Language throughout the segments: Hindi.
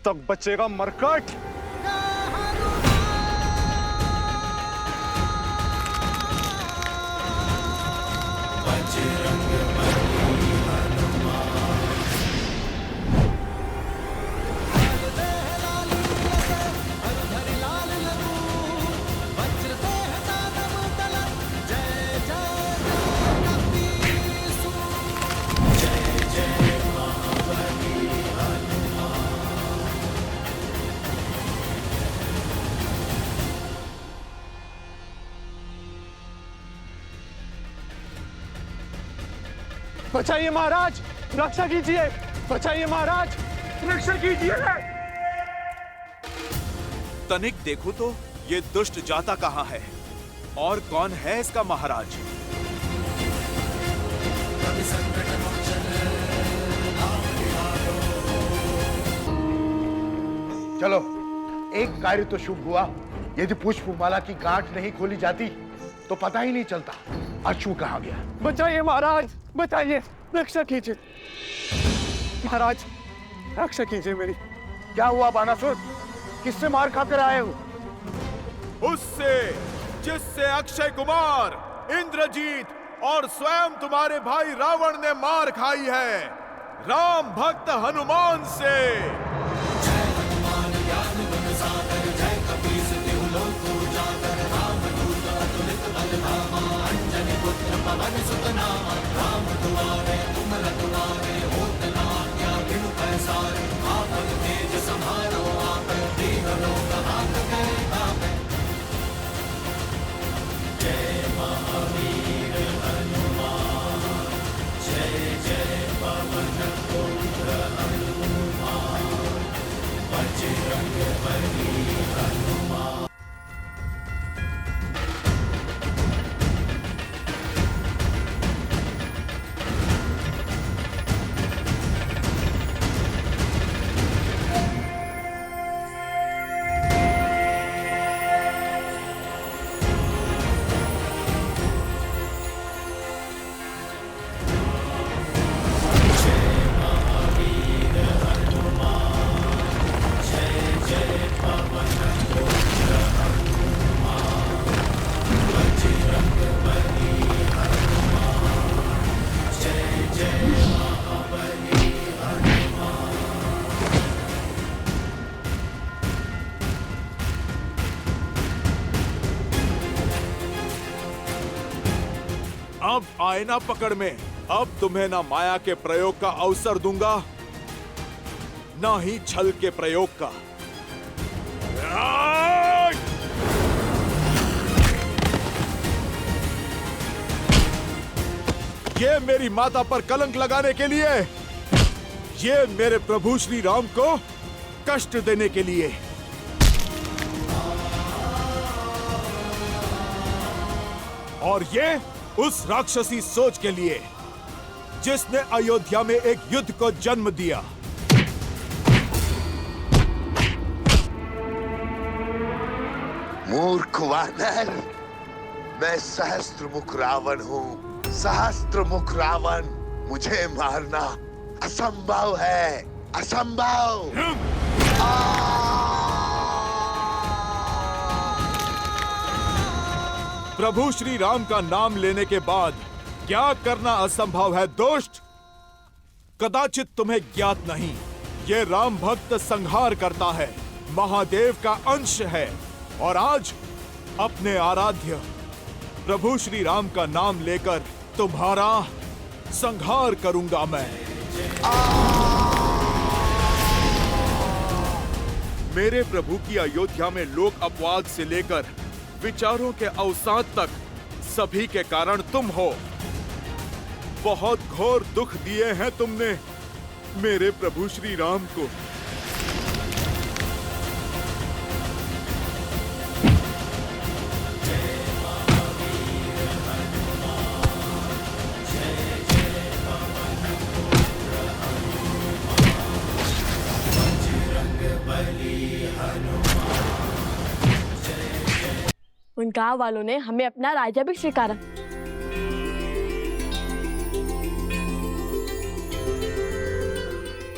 तक बचेगा मरकट। बचाइए महाराज, रक्षा कीजिए। बचाइए महाराज, रक्षा कीजिए। तनिक देखो तो ये दुष्ट जाता कहाँ है और कौन है इसका महाराज? चलो, एक कार्य तो शुभ हुआ। यदि पुष्पमाला की गांठ नहीं खोली जाती तो पता ही नहीं चलता अश्व कहाँ गया। बचाइए महाराज, बचाइए, रक्षा कीजिए। महाराज, रक्षा कीजिए मेरी। क्या हुआ बानासुर? किससे मार खाकर आए हो? उससे जिससे अक्षय कुमार, इंद्रजीत और स्वयं तुम्हारे भाई रावण ने मार खाई है, राम भक्त हनुमान से। अब आए ना पकड़ में। अब तुम्हें ना माया के प्रयोग का अवसर दूंगा, ना ही छल के प्रयोग का। ये मेरी माता पर कलंक लगाने के लिए, ये मेरे प्रभु श्री राम को कष्ट देने के लिए। और ये उस राक्षसी सोच के लिए जिसने अयोध्या में एक युद्ध को जन्म दिया। मूर्ख वानर, मैं सहस्त्रमुख रावण हूँ। सहस्त्रमुख रावण, मुझे मारना असंभव है, असंभव। प्रभु श्री राम का नाम लेने के बाद क्या करना असंभव है दुष्ट? कदाचित तुम्हें ज्ञात नहीं, ये राम भक्त संहार करता है, महादेव का अंश है। और आज अपने आराध्य प्रभु श्री राम का नाम लेकर तुम्हारा संहार करूंगा मैं। मेरे प्रभु की अयोध्या में लोक अपवाद से लेकर विचारों के अवसाद तक सभी के कारण तुम हो। बहुत घोर दुख दिए हैं तुमने मेरे प्रभु श्री राम को। उन गांव वालों ने हमें अपना राज्याभिषेक स्वीकारा।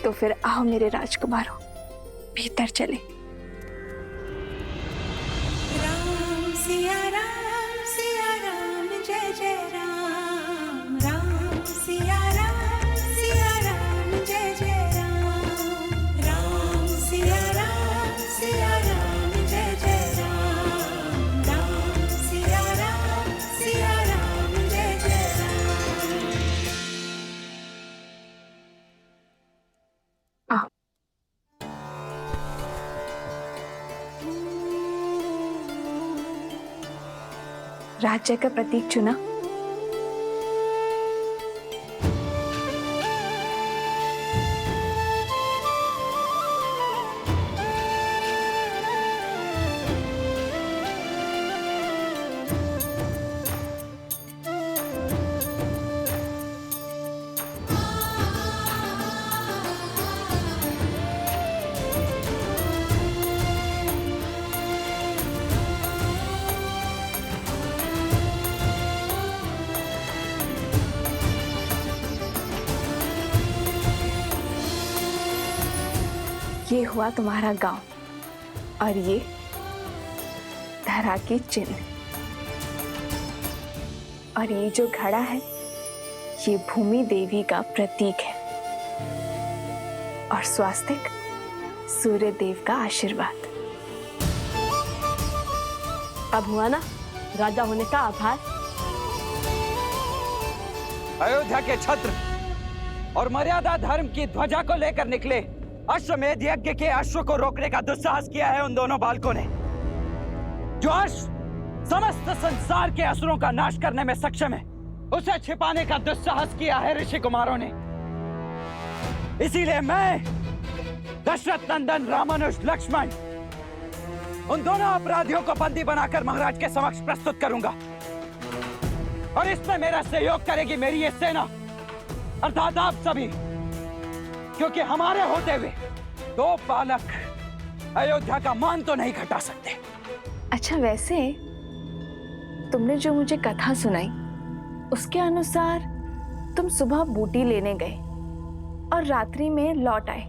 तो फिर आओ मेरे राजकुमारों, भीतर चले। राम सिया राम जय जय राम। राम सिया राम जय जय राम। राम सिया राम जय जय राम। राम सिया राम जय जय राम। आओ। राज्य का प्रतीक चुना। ये हुआ तुम्हारा गांव और ये धरा के चिन्ह, और ये जो घड़ा है ये भूमि देवी का प्रतीक है, और स्वास्तिक सूर्य देव का आशीर्वाद। अब हुआ ना राजा होने का आभार। अयोध्या के छत्र और मर्यादा धर्म की ध्वजा को लेकर निकले अश्वमेध यज्ञ के अश्व को रोकने का दुस्साहस किया है उन दोनों बालकों ने। जो अश्व समस्त संसार के असुरों का नाश करने में सक्षम है, उसे छिपाने का दुस्साहस किया है ऋषि कुमारों ने। इसीलिए मैं दशरथ नंदन रामानुज लक्ष्मण उन दोनों अपराधियों को बंदी बनाकर महाराज के समक्ष प्रस्तुत करूंगा, और इसमें मेरा सहयोग करेगी मेरी ये सेना अर्थात आप सभी, क्योंकि हमारे होते हुए दो बालक अयोध्या का मान तो नहीं घटा सकते। अच्छा, वैसे तुमने जो मुझे कथा सुनाई उसके अनुसार तुम सुबह बूटी लेने गए और रात्रि में लौट आए,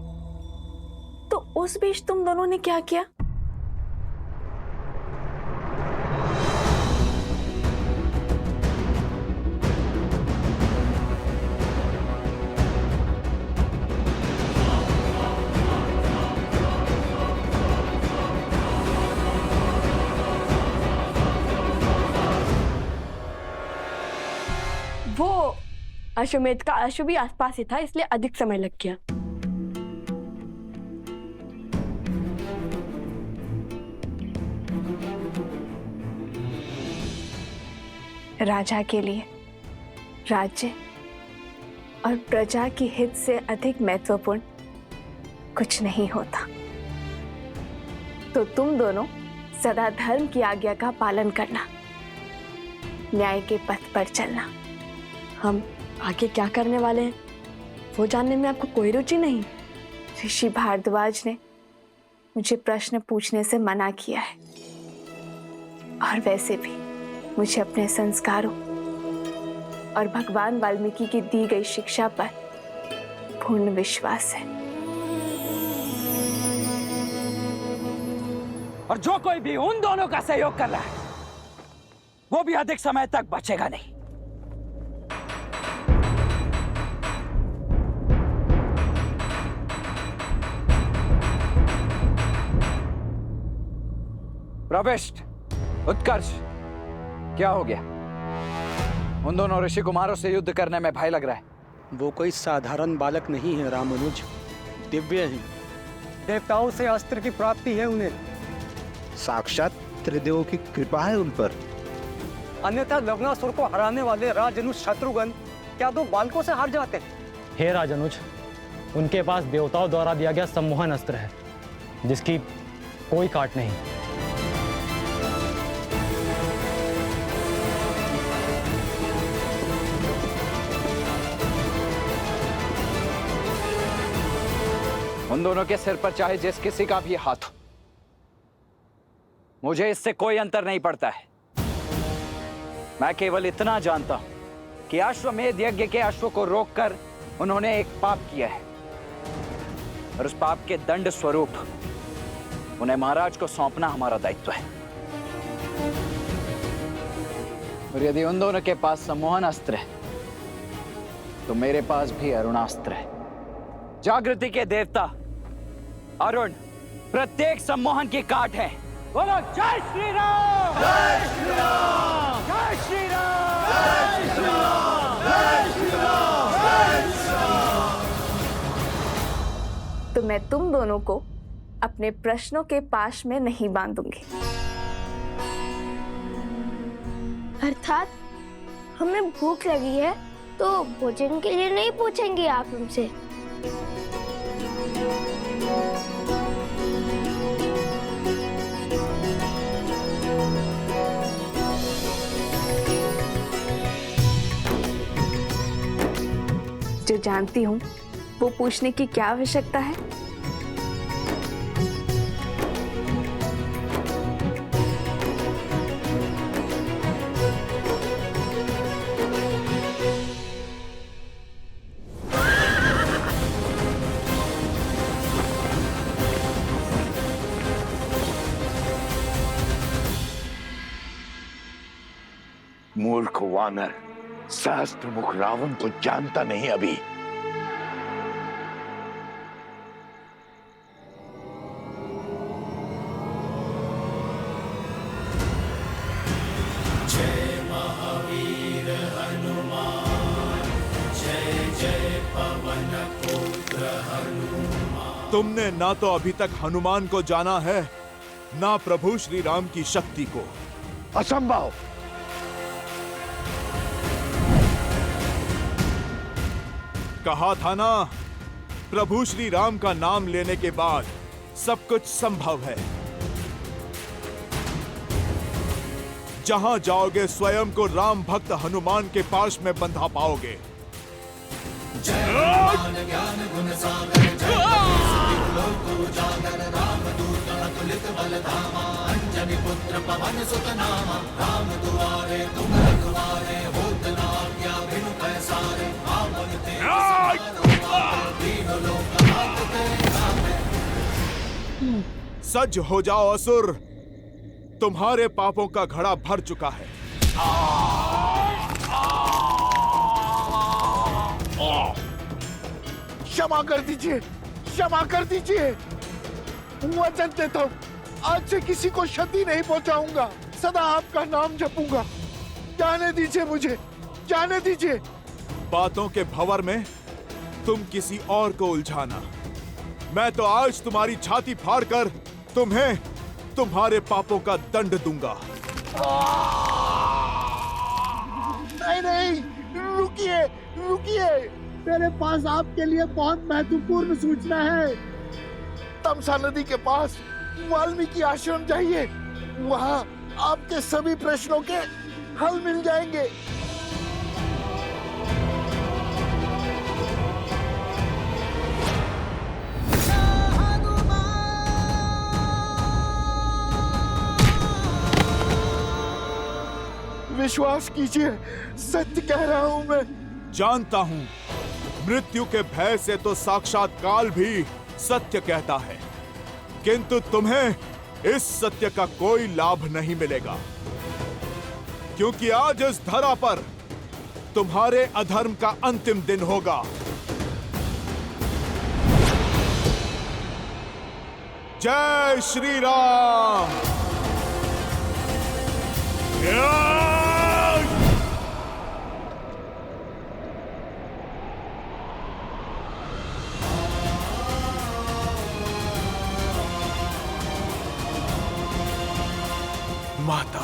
तो उस बीच तुम दोनों ने क्या किया? वो अश्वमेध का अश्व भी आसपास ही था, इसलिए अधिक समय लग गया। राजा के लिए राज्य और प्रजा की हित से अधिक महत्वपूर्ण कुछ नहीं होता। तो तुम दोनों सदा धर्म की आज्ञा का पालन करना, न्याय के पथ पर चलना। हम आगे क्या करने वाले हैं वो जानने में आपको कोई रुचि नहीं? ऋषि भारद्वाज ने मुझे प्रश्न पूछने से मना किया है, और वैसे भी मुझे अपने संस्कारों और भगवान वाल्मीकि की दी गई शिक्षा पर पूर्ण विश्वास है। और जो कोई भी उन दोनों का सहयोग कर रहा है वो भी अधिक समय तक बचेगा नहीं। प्रविष्ट, उत्कर्ष, क्या हो गया? उन दोनों ऋषि कुमारों से युद्ध करने में भय लग रहा है। वो कोई साधारण बालक नहीं है रामानुज, दिव्य है। देवताओं से अस्त्र की प्राप्ति है उन्हें। साक्षात त्रिदेवों की कृपा है उन पर। अन्यथा लवणासुर को हराने वाले राजनुज शत्रुघ्न क्या दो बालकों से हार जाते हैं? हे राजनुज, उनके पास देवताओं द्वारा दिया गया सम्मोहन अस्त्र है जिसकी कोई काट नहीं। उन दोनों के सिर पर चाहे जिस किसी का भी हाथ हो, मुझे इससे कोई अंतर नहीं पड़ता है। मैं केवल इतना जानता हूं कि अश्वमेध यज्ञ के अश्व को रोककर उन्होंने एक पाप किया है, और उस पाप के दंड स्वरूप उन्हें महाराज को सौंपना हमारा दायित्व है। और यदि उन दोनों के पास सम्मोहन अस्त्र है तो मेरे पास भी अरुणास्त्र है। जागृति के देवता अरुण प्रत्येक सम्मोहन की काट है। बोलो जय श्री राम, जय श्री राम, जय श्री राम, जय श्री राम, जय श्री राम, जय श्री राम। तो मैं तुम दोनों को अपने प्रश्नों के पाश में नहीं बांधूंगी। अर्थात हमें भूख लगी है तो भोजन के लिए नहीं पूछेंगे आप हमसे? जो जानती हूँ वो पूछने की क्या आवश्यकता है? मूर्ख वानर, सहस्त्र मुख रावण को जानता नहीं अभी। जय महावीर हनुमान, जय जय पवन पुत्र हनुमान। तुमने ना तो अभी तक हनुमान को जाना है, ना प्रभु श्री राम की शक्ति को। असंभव। कहा था ना, प्रभु श्री राम का नाम लेने के बाद सब कुछ संभव है। जहां जाओगे स्वयं को राम भक्त हनुमान के पास में बंधा पाओगे। सज हो जाओ असुर, तुम्हारे पापों का घड़ा भर चुका है। क्षमा कर दीजिए, क्षमा कर दीजिए। वचन देता हूं, आज से किसी को क्षति नहीं पहुंचाऊंगा, सदा आपका नाम जपूंगा। जाने दीजिए मुझे, जाने दीजिए। बातों के भंवर में तुम किसी और को उलझाना। मैं तो आज तुम्हारी छाती फाड़कर तुम्हें तुम्हारे पापों का दंड दूंगा। नहीं नहीं, रुकिए रुकिए, मेरे पास आपके लिए बहुत महत्वपूर्ण सूचना है। तमसा नदी के पास वाल्मीकि आश्रम जाइए, वहां आपके सभी प्रश्नों के हल मिल जाएंगे। विश्वास कीजिए, सत्य कह रहा हूं मैं। जानता हूं, मृत्यु के भय से तो साक्षात काल भी सत्य कहता है, किंतु तुम्हें इस सत्य का कोई लाभ नहीं मिलेगा, क्योंकि आज इस धरा पर तुम्हारे अधर्म का अंतिम दिन होगा। जय श्री राम। माता,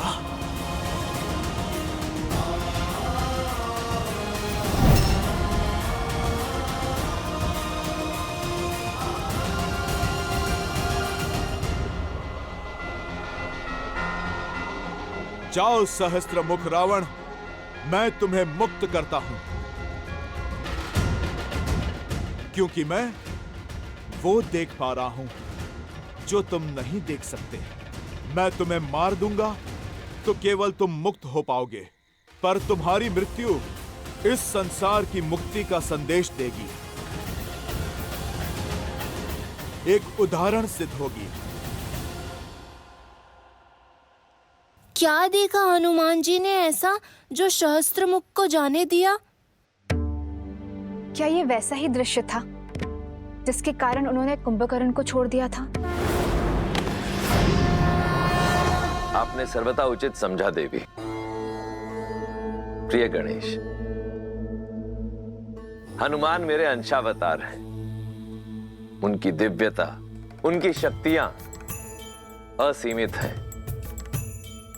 जाओ सहस्त्र मुख रावण, मैं तुम्हें मुक्त करता हूं, क्योंकि मैं वो देख पा रहा हूं जो तुम नहीं देख सकते। मैं तुम्हें मार दूंगा तो केवल तुम मुक्त हो पाओगे, पर तुम्हारी मृत्यु इस संसार की मुक्ति का संदेश देगी, एक उदाहरण सिद्ध होगी। क्या देखा हनुमान जी ने ऐसा जो सहस्त्र मुख को जाने दिया? क्या ये वैसा ही दृश्य था जिसके कारण उन्होंने कुंभकर्ण को छोड़ दिया था? आपने सर्वथा उचित समझा देवी। प्रिय गणेश, हनुमान मेरे अंशावतार हैं। उनकी दिव्यता, उनकी शक्तियां असीमित हैं।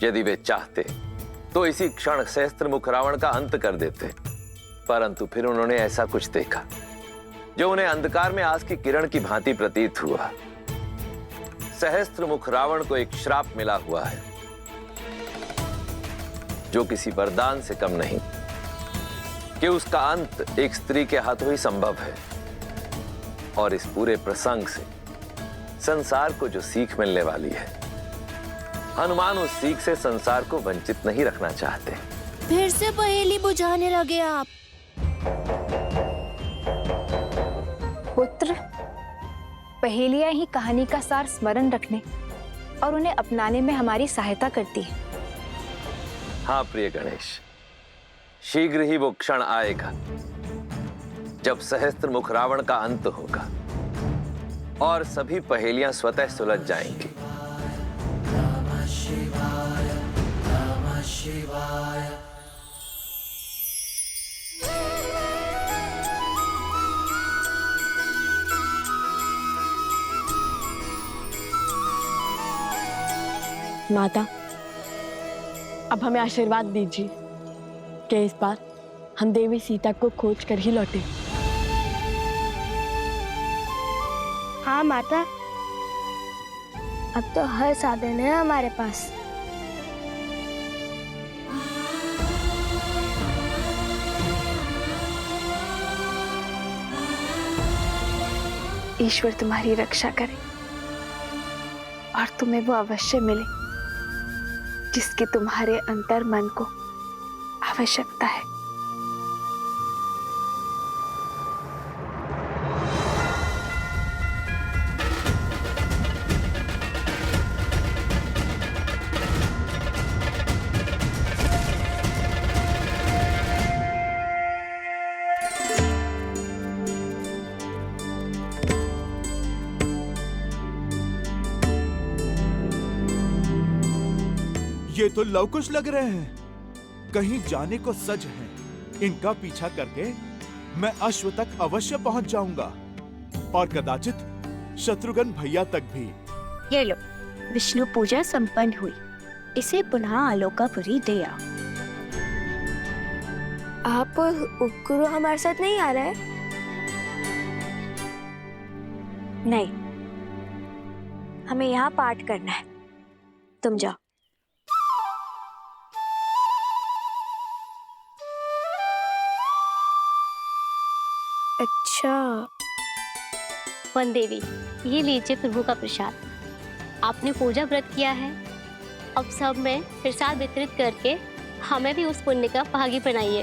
यदि वे चाहते तो इसी क्षण सहस्त्रमुख रावण का अंत कर देते, परंतु फिर उन्होंने ऐसा कुछ देखा जो उन्हें अंधकार में आस की किरण की भांति प्रतीत हुआ। सहस्त्रमुख रावण को एक श्राप मिला हुआ है जो किसी वरदान से कम नहीं, कि उसका अंत एक स्त्री के हाथों ही संभव है। और इस पूरे प्रसंग से संसार को जो सीख मिलने वाली है, हनुमान उस सीख से संसार को वंचित नहीं रखना चाहते। फिर से पहेली बुझाने लगे आप। पुत्र, पहेलियां ही कहानी का सार स्मरण रखने और उन्हें अपनाने में हमारी सहायता करती है। हाँ प्रिय गणेश, शीघ्र ही वो क्षण आएगा जब सहस्त्रमुख रावण का अंत होगा और सभी पहेलियां स्वतः सुलझ जाएंगी। नमः शिवाय, नमः शिवाय। माता, अब हमें आशीर्वाद दीजिए कि इस बार हम देवी सीता को खोज कर ही लौटे। हाँ माता, अब तो हर साधन है हमारे पास। ईश्वर तुम्हारी रक्षा करे और तुम्हें वो अवश्य मिले जिसकी तुम्हारे अंतर मन को आवश्यकता है। ये तो लवकुश लग रहे हैं, कहीं जाने को सज हैं। इनका पीछा करके मैं अश्व तक अवश्य पहुंच जाऊंगा और कदाचित शत्रुघ्न भैया तक भी। ये लो, विष्णु पूजा संपन्न हुई। इसे पुनः आलोकापुरी दे आओ। आप उपगुरु हमारे साथ नहीं आ रहे? नहीं, हमें यहाँ पाठ करना है। तुम जाओ। अच्छा। वन देवी, ये लीजिए प्रभु का प्रसाद। आपने पूजा व्रत किया है, अब सब में प्रसाद वितरित करके हमें भी उस पुण्य का भागी बनाइए।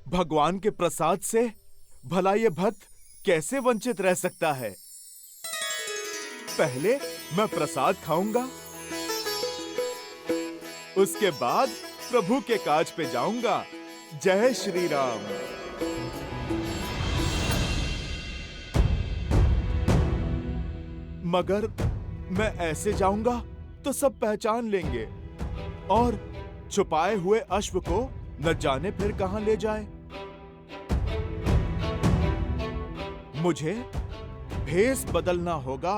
भगवान के प्रसाद से भला ये भक्त कैसे वंचित रह सकता है? पहले मैं प्रसाद खाऊंगा, उसके बाद प्रभु के काज पे जाऊंगा। जय श्री राम। मगर मैं ऐसे जाऊंगा तो सब पहचान लेंगे और छुपाए हुए अश्व को न जाने फिर कहां ले जाए। मुझे भेष बदलना होगा।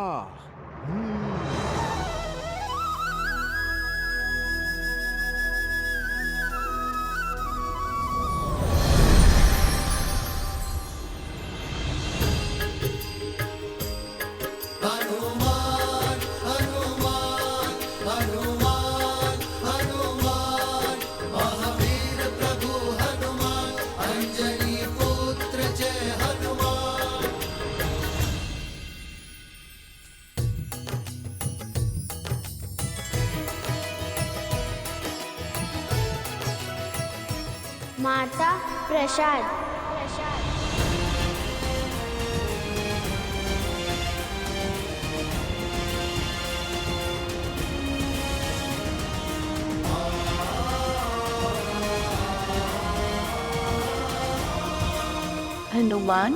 हनुमान हनुमान हनुमान हनुमान, महावीर प्रभु हनुमान, अंजनी पुत्र जय हनुमान। माता प्रसाद। हनुमान।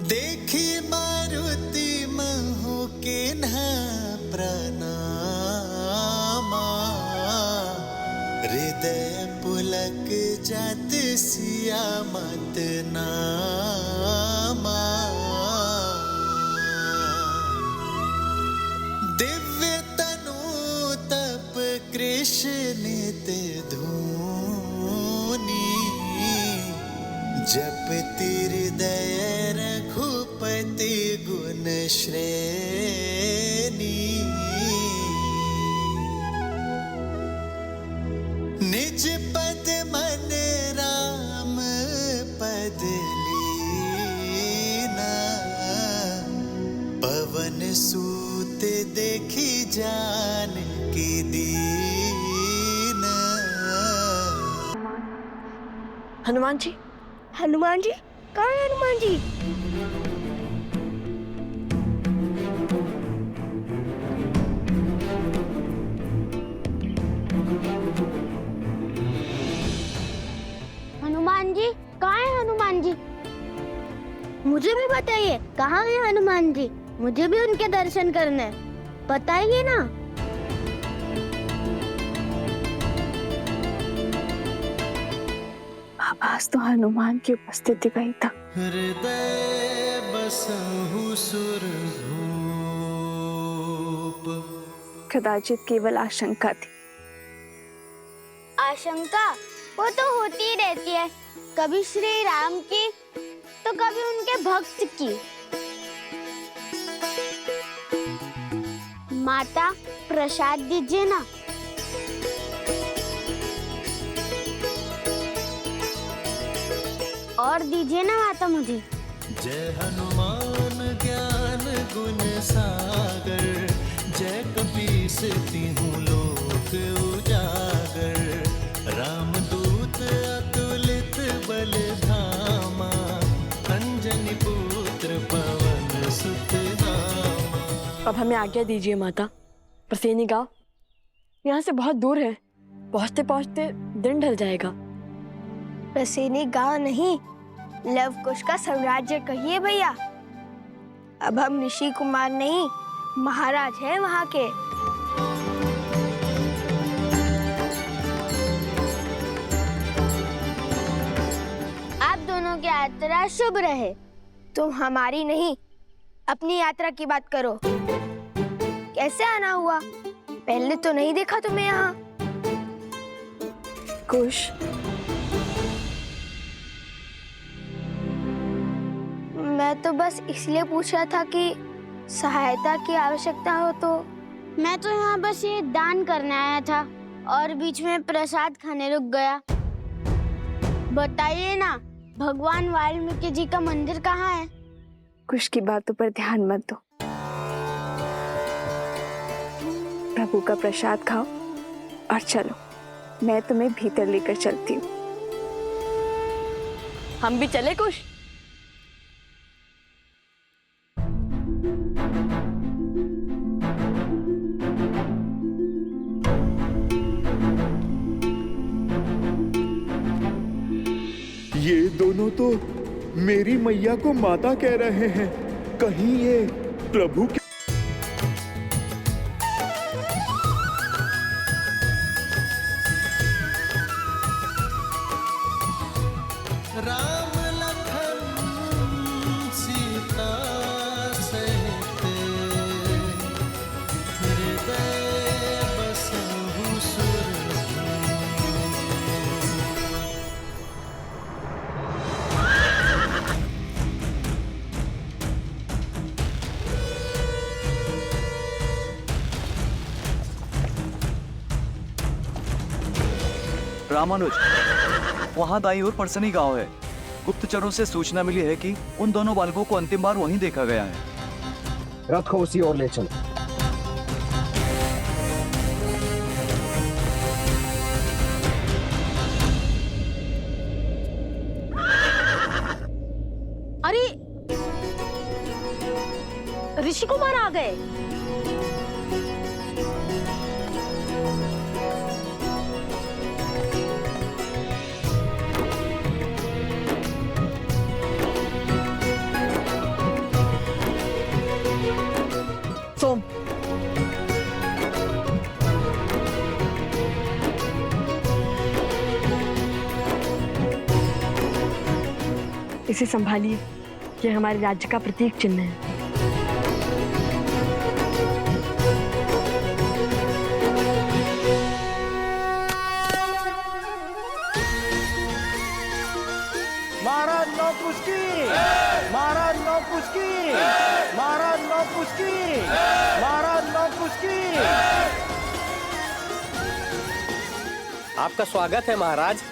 देखी मारुति महु के न प्रणामा, हृदय पुलक जात सिया मत नामा। दिव्य तनु तप कृष्ण धूनी, जपति हृदय रघुपति गुण श्रेणी। निज पद मन राम पद लीना, पवन सूत देखी जान की दीना। हनुमान जी, हनुमान जी, कहाँ है हनुमान जी? हनुमान जी, कहाँ है हनुमान जी? मुझे भी बताइए, कहाँ है हनुमान जी? मुझे भी उनके दर्शन करने हैं, बताइए ना। आवाज तो हनुमान की उपस्थिति का ही था। हृदय बसहु सुरभूप, कदाचित केवल आशंका थी। आशंका वो तो होती ही रहती है, कभी श्री राम की तो कभी उनके भक्त की। माता प्रसाद दीजिए ना। और दीजिए ना माता मुझे। जय हनुमान ज्ञान गुण सागर, जय कपीस तिहु लोक उजागर। रामदूत अतुलित बल धामा, अंजनी पुत्र पवन सुत नामा। अब हमें आज्ञा दीजिए माता। प्रसेनी गांव यहाँ से बहुत दूर है, पहुँचते पहुँचते दिन ढल जाएगा। प्रसेनी गांव नहीं, लव कुश का साम्राज्य कहिए भैया। अब हम ऋषि कुमार नहीं, महाराज हैं वहाँ के। आप दोनों की यात्रा शुभ रहे। तुम हमारी नहीं, अपनी यात्रा की बात करो। कैसे आना हुआ? पहले तो नहीं देखा तुम्हें यहाँ। कुश, मैं तो बस इसलिए पूछा था कि सहायता की आवश्यकता हो तो। मैं तो यहाँ बस ये दान करने आया था और बीच में प्रसाद खाने रुक गया। बताइए ना, भगवान वाल्मीकि जी का मंदिर कहाँ है? कुश की बातों पर ध्यान मत दो। प्रभु का प्रसाद खाओ और चलो, मैं तुम्हें भीतर लेकर चलती हूँ। हम भी चले कुश? ये दोनों तो मेरी मैया को माता कह रहे हैं। कहीं ये प्रभु के राम लखन सीता सहित, हृदय बसहु सुरभूप। रामानुज, वहाँ दाईं ओर परसनी गांव है। गुप्तचरों से सूचना मिली है कि उन दोनों बालकों को अंतिम बार वहीं देखा गया है। रथ को उसी ओर ले चलो। अरे ऋषि कुमार आ गए। इसे संभालिए, ये हमारे राज्य का प्रतीक चिन्ह है। महाराज नौपुष्की, महाराज नौपुष्की, महाराज नौपुष्की, महाराज नौपुष्की। आपका स्वागत है महाराज,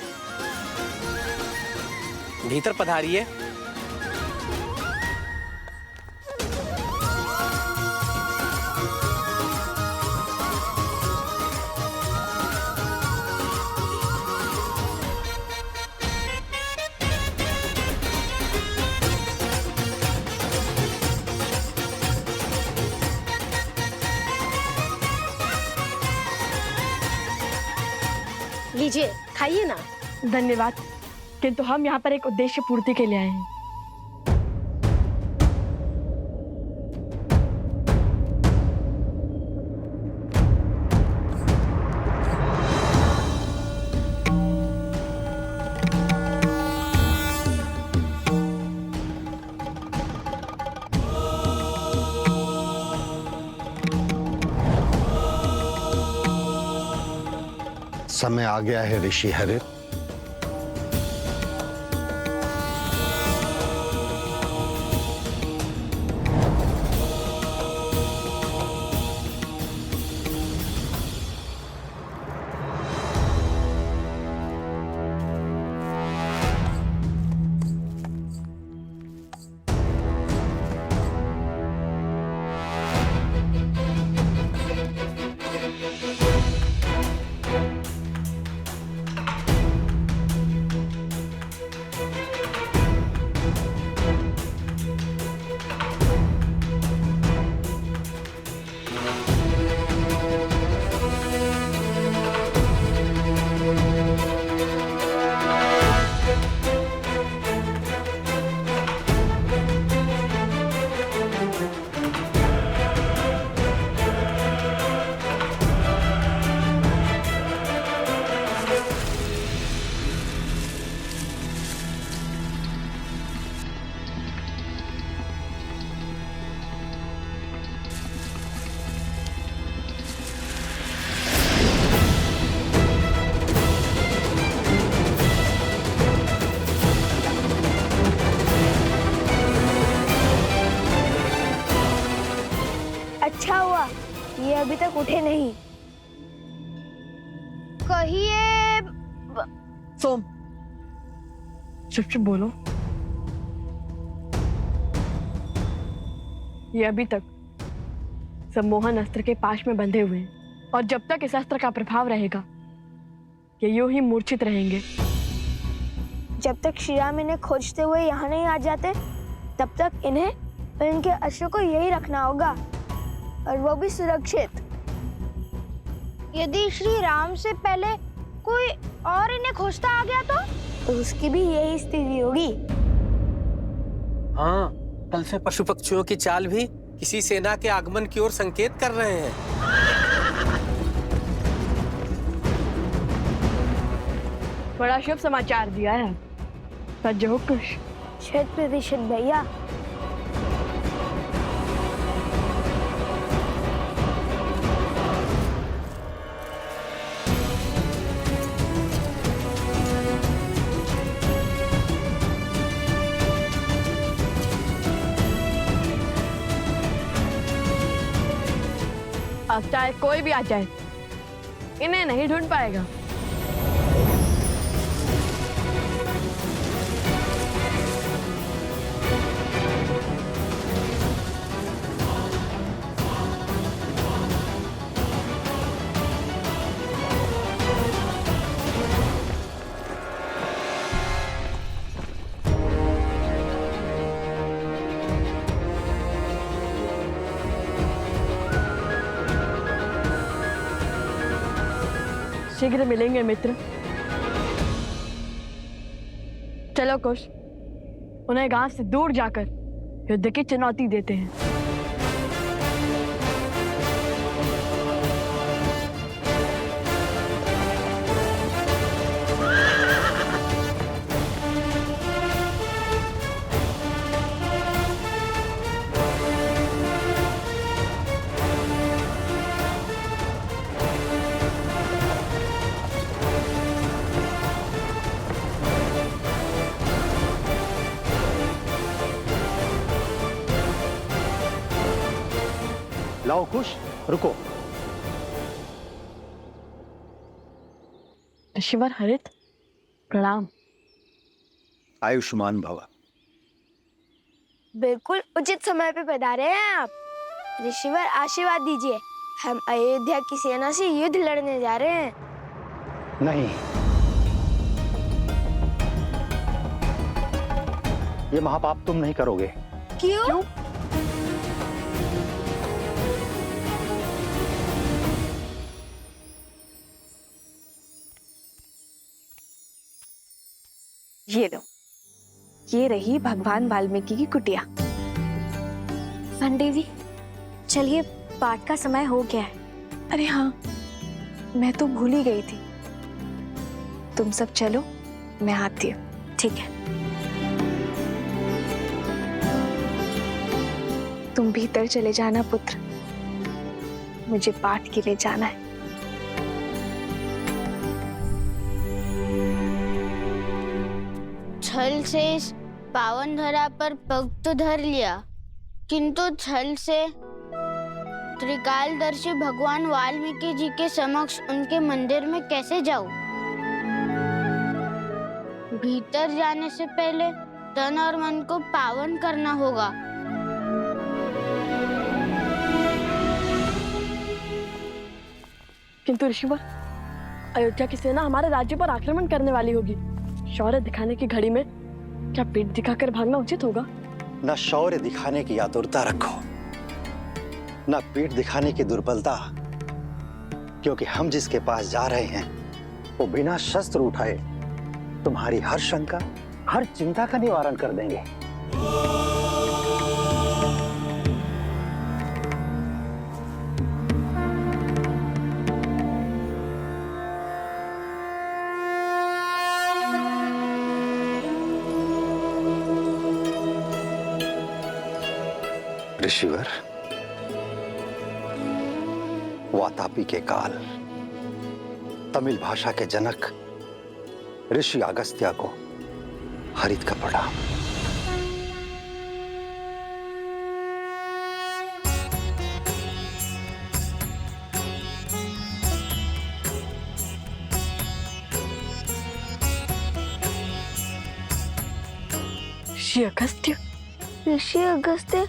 भीतर पधारिए। लीजिए, खाइए ना। धन्यवाद, किंतु हम यहाँ पर एक उद्देश्य पूर्ति के लिए आए हैं। समय आ गया है ऋषि हरित। अच्छा हुआ ये अभी तक उठे नहीं। कहिए सोम, चुप चुप बोलो। ये अभी तक सम्मोहन अस्त्र के पाश में बंधे हुए हैं और जब तक इस अस्त्र का प्रभाव रहेगा ये यूं ही मूर्छित रहेंगे। जब तक श्री राम इन्हें खोजते हुए यहाँ नहीं आ जाते तब तक इन्हें और इनके अस्त्र को यही रखना होगा, और वो भी सुरक्षित। यदि श्री राम से पहले कोई और इन्हें खोजता आ गया तो उसकी भी यही स्थिति होगी। हाँ, कल से पशु पक्षियों की चाल भी किसी सेना के आगमन की ओर संकेत कर रहे हैं। बड़ा शुभ समाचार दिया है। सज्ज हो खुश। 100% भैया। अब चाहे कोई भी आ जाए इन्हें नहीं ढूंढ पाएगा। शीघ्र मिलेंगे मित्र। चलो कुश, उन्हें गांव से दूर जाकर युद्ध की चुनौती देते हैं। लाओ कुश, रुको। ऋषिवर हरित, प्रणाम। आयुष्मान भव। बिल्कुल उचित समय पे पधारे हैं आप। ऋषिवर आशीर्वाद दीजिए, हम अयोध्या की सेना से युद्ध लड़ने जा रहे हैं। नहीं, ये महापाप तुम नहीं करोगे। क्यों? ये लो, ये रही भगवान वाल्मीकि की कुटिया। देवी, चलिए पाठ का समय हो गया है। अरे हाँ, मैं तो भूल ही गई थी। तुम सब चलो, मैं आती हूँ। ठीक है। तुम भीतर चले जाना पुत्र, मुझे पाठ के लिए जाना है। छल से इस पावन धरा पर पग तो धर लिया, किंतु छल से त्रिकालदर्शी भगवान वाल्मीकि जी के समक्ष उनके मंदिर में कैसे जाऊं? भीतर जाने से पहले तन और मन को पावन करना होगा। किंतु ऋषिवर, अयोध्या की सेना हमारे राज्य पर आक्रमण करने वाली होगी। शौर्य दिखाने की घड़ी में क्या पीठ दिखाकर भागना उचित होगा? न शौर्य दिखाने की आतुरता रखो, न पीठ दिखाने की दुर्बलता, क्योंकि हम जिसके पास जा रहे हैं वो बिना शस्त्र उठाए तुम्हारी हर शंका, हर चिंता का निवारण कर देंगे। ऋषिवर, वातापी के काल तमिल भाषा के जनक ऋषि अगस्त्य को हरित का प्रणाम। ऋषि अगस्त्य? ऋषि अगस्त्य?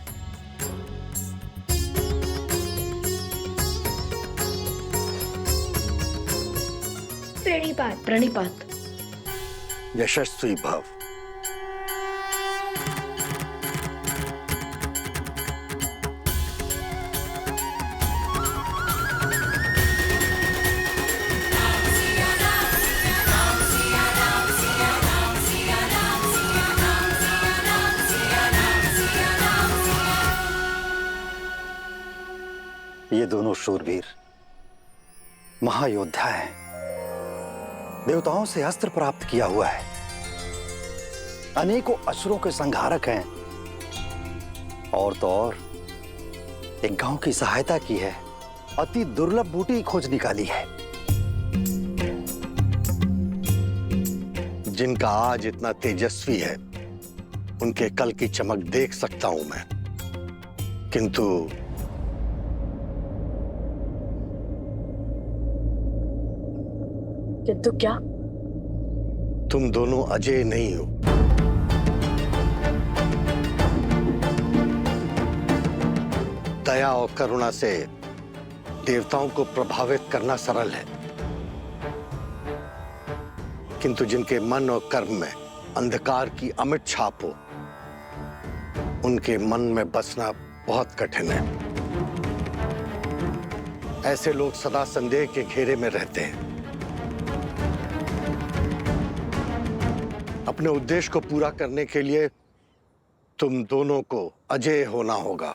प्रणिपात। प्रणिपात। यशस्वी भव। ये दोनों शूरवीर महायोद्धा हैं, देवताओं से अस्त्र प्राप्त किया हुआ है, अनेकों असुरों के संहारक हैं, और तो और एक गांव की सहायता की है, अति दुर्लभ बूटी की खोज निकाली है। जिनका आज इतना तेजस्वी है, उनके कल की चमक देख सकता हूं मैं, किंतु क्या? तुम दोनों अजय नहीं हो। दया और करुणा से देवताओं को प्रभावित करना सरल है, किंतु जिनके मन और कर्म में अंधकार की अमिट छाप हो, उनके मन में बसना बहुत कठिन है। ऐसे लोग सदा संदेह के घेरे में रहते हैं। अपने उद्देश्य को पूरा करने के लिए तुम दोनों को अजेय होना होगा,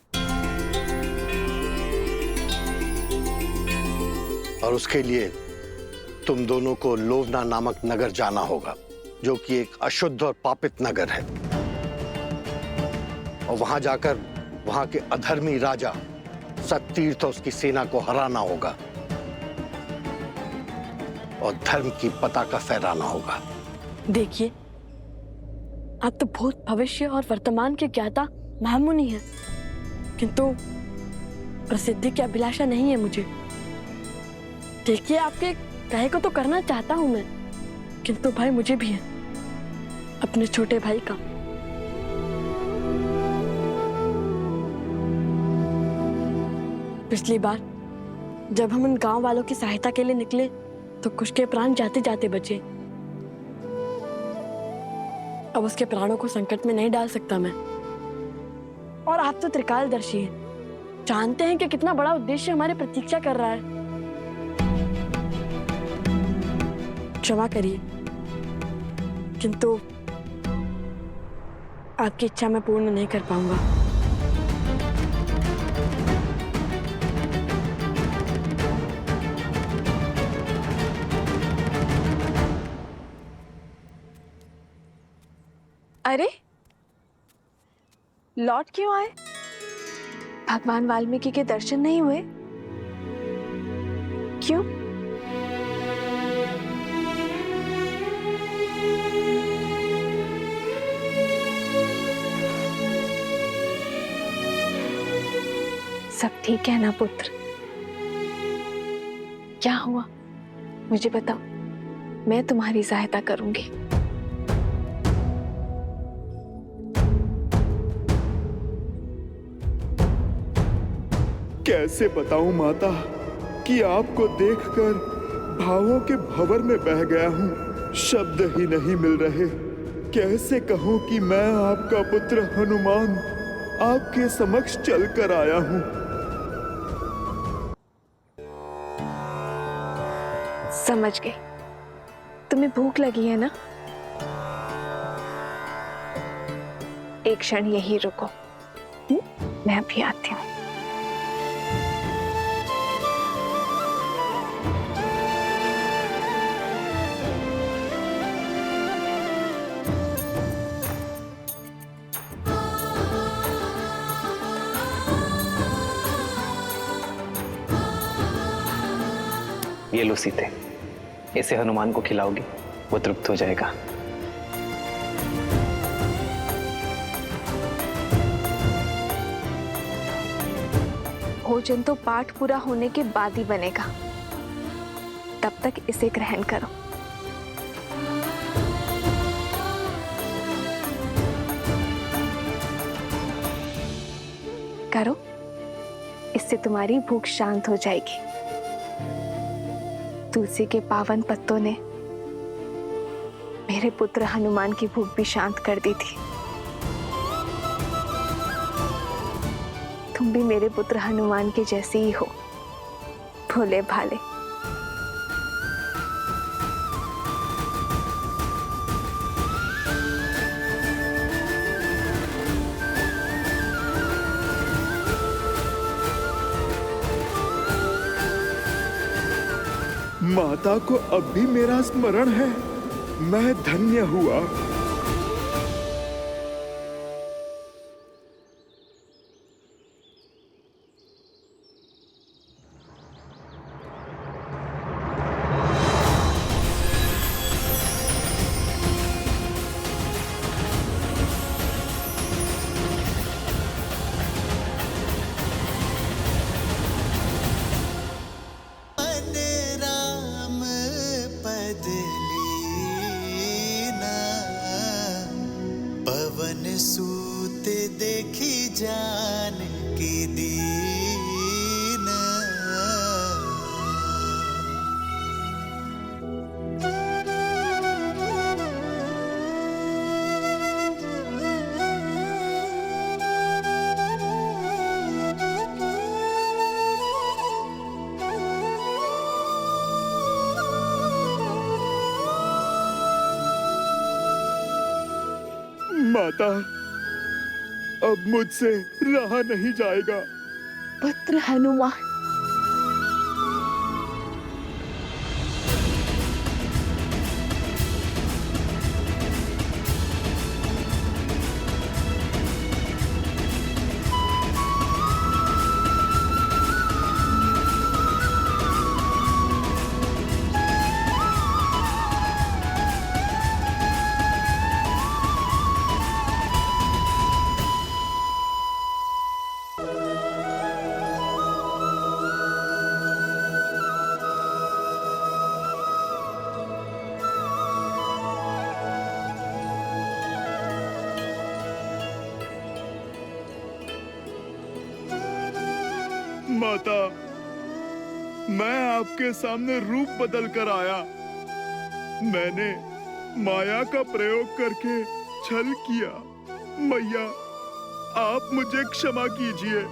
और उसके लिए तुम दोनों को लोवना नामक नगर जाना होगा, जो कि एक अशुद्ध और पापित नगर है, और वहां जाकर वहां के अधर्मी राजा सत्तीर्थ और उसकी सेना को हराना होगा और धर्म की पताका फहराना होगा। देखिए, आप तो भूत, भविष्य और वर्तमान के ज्ञाता महामुनि हैं, किंतु प्रसिद्धि की अभिलाषा नहीं है मुझे। देखिए, आपके कहे को तो करना चाहता हूं मैं, किंतु भाई मुझे भी है अपने छोटे भाई का। पिछली बार जब हम उन गांव वालों की सहायता के लिए निकले तो कुछ के प्राण जाते जाते बचे। अब उसके प्राणों को संकट में नहीं डाल सकता मैं। और आप तो त्रिकालदर्शी हैं, जानते हैं कि कितना बड़ा उद्देश्य हमारी प्रतीक्षा कर रहा है। क्षमा करिए, किंतु आपकी इच्छा मैं पूर्ण नहीं कर पाऊंगा। अरे, लौट क्यों आए? भगवान वाल्मीकि के दर्शन नहीं हुए? क्यों? सब ठीक है ना पुत्र? क्या हुआ मुझे बताओ, मैं तुम्हारी सहायता करूंगी। कैसे बताऊं माता कि आपको देखकर भावों के भंवर में बह गया हूं। शब्द ही नहीं मिल रहे। कैसे कहूं कि मैं आपका पुत्र हनुमान आपके समक्ष चलकर आया हूं। समझ गई, तुम्हें भूख लगी है ना? एक क्षण यही रुको, मैं अभी आती हूँ। ये लो सीते, इसे हनुमान को खिलाओगी, वो तृप्त हो जाएगा। भोजन तो पाठ पूरा होने के बाद ही बनेगा, तब तक इसे ग्रहण करो। करो, इससे तुम्हारी भूख शांत हो जाएगी। तुलसी के पावन पत्तों ने मेरे पुत्र हनुमान की भूख भी शांत कर दी थी। तुम भी मेरे पुत्र हनुमान के जैसे ही हो, भोले भाले। माता को अब भी मेरा स्मरण है। मैं धन्य हुआ। पवन सूत देखी जान की दीन। माता, अब मुझसे रहा नहीं जाएगा। पुत्र हनुमान, माता, मैं आपके सामने रूप बदल कर आया। मैंने माया का प्रयोग करके छल किया। मैया, आप मुझे क्षमा कीजिए,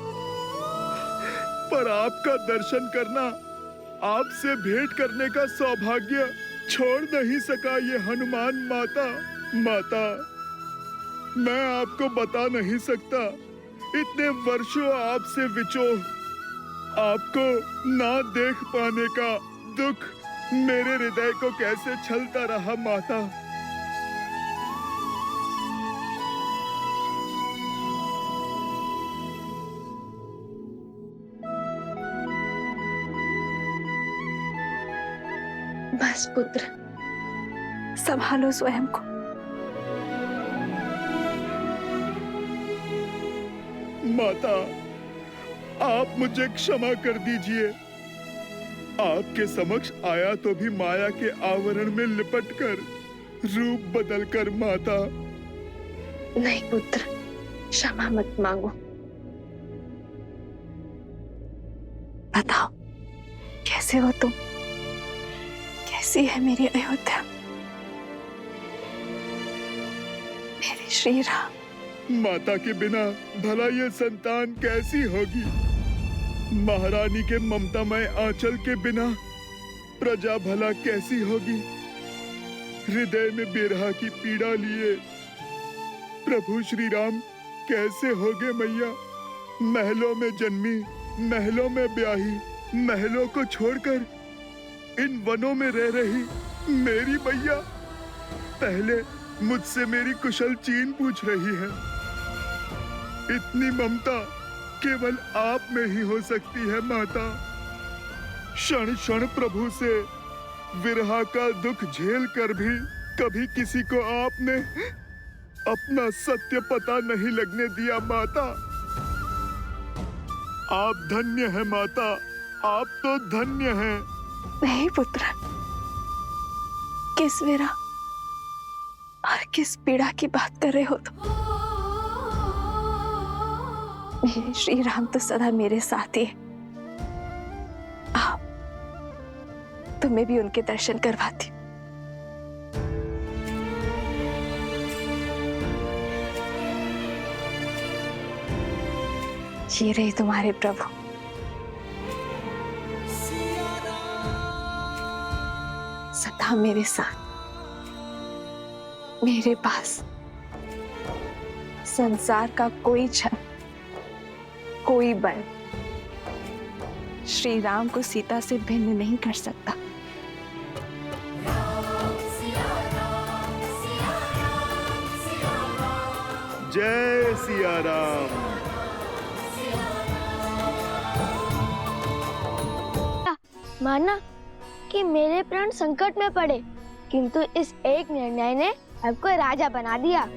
पर आपका दर्शन करना, आपसे भेंट करने का सौभाग्य छोड़ नहीं सका ये हनुमान माता। माता, मैं आपको बता नहीं सकता, इतने वर्षों आपसे विचोह, आपको ना देख पाने का दुख मेरे हृदय को कैसे छलता रहा माता। बस पुत्र, संभालो स्वयं को। माता, आप मुझे क्षमा कर दीजिए। आपके समक्ष आया तो भी माया के आवरण में लिपटकर, रूप बदलकर माता। नहीं पुत्र, क्षमा मत मांगो। बताओ, कैसे हो तुम? कैसी है मेरी अयोध्या, मेरे श्री राम? माता के बिना भला ये संतान कैसी होगी? महारानी के ममतामय आंचल के बिना प्रजा भला कैसी होगी? हृदय में बिरहा की पीड़ा लिए प्रभु श्री राम कैसे होगे मैया? महलों में जन्मी, महलों में ब्याही, महलों को छोड़कर इन वनों में रह रही मेरी मैया पहले मुझसे मेरी कुशल चीन पूछ रही है। इतनी ममता केवल आप में ही हो सकती है माता। क्षण क्षण प्रभु से विरहा का दुख झेल कर भी कभी किसी को आपने अपना सत्य पता नहीं लगने दिया माता। आप धन्य हैं माता, आप तो धन्य हैं। नहीं पुत्र, किस विरह और किस पीड़ा की बात कर रहे हो तुम? मेरे श्री राम तो सदा मेरे साथ ही है। आओ, तुम्हें भी उनके दर्शन करवाती। ये रहे तुम्हारे प्रभु। सदा मेरे साथ, मेरे पास संसार का कोई छल, कोई बल श्री राम को सीता से भिन्न नहीं कर सकता। जय सिया राम। माना कि मेरे प्राण संकट में पड़े, किंतु इस एक निर्णय ने आपको राजा बना दिया।